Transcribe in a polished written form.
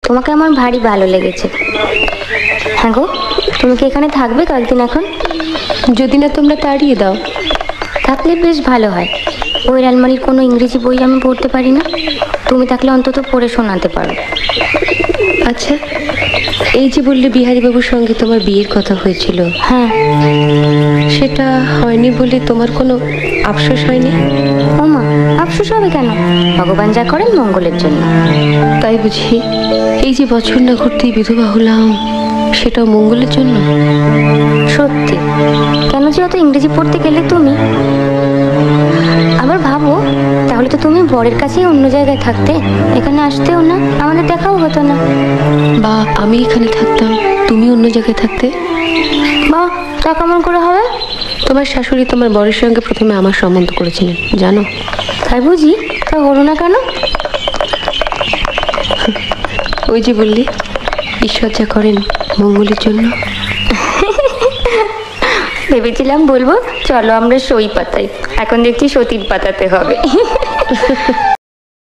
তোমাকে আমার ভারী ভালো লেগেছে। হ্যাঁ গো, তুমি কি এখানে থাকবে কয়েকদিন এখন? যদি না তোমরা তাড়িয়ে দাও। থাকলে বেশ ভালো হয়। ওই আলমারির কোনো ইংরেজি বই আমি পড়তে পারি না, তুমি থাকলে অন্তত পড়ে শোনাতে পারো। আচ্ছা, এই যে বললে বিহারীবাবুর সঙ্গে তোমার বিয়ের কথা হয়েছিল, হ্যাঁ, সেটা হয়নি বলে তোমার কোনো আফসোস হয়নি? ও মা, আফসোস হবে কেন? ভগবান যা করেন মঙ্গলের জন্য। তাই বুঝি? এই যে বছর না ঘুরতেই বিধবা হলাম, সেটাও মঙ্গলের জন্য? সত্যি। কেন যে অত ইংরেজি পড়তে গেলে তুমি? আবার ভাবো, তাহলে তো তুমি বরের কাছেই অন্য জায়গায় থাকতে, এখানে আসতেও না, আমাদের দেখাও হতো না। বা আমি এখানে থাকতাম, তুমি অন্য জায়গায় থাকতে। বা তা কেমন করে হবে? তোমার শাশুড়ি তোমার বরের সঙ্গে প্রথমে আমার সম্বন্ধ করেছিলেন, জানো? তাই বুঝি? তা হলো না কেন? ওই যে বললি ঈশ্বর যা করেন মঙ্গলের জন্য। ভেবেছিলাম বলবো চলো আমরা সই পাতাই, এখন দেখছি সতীর পাতাতে হবে।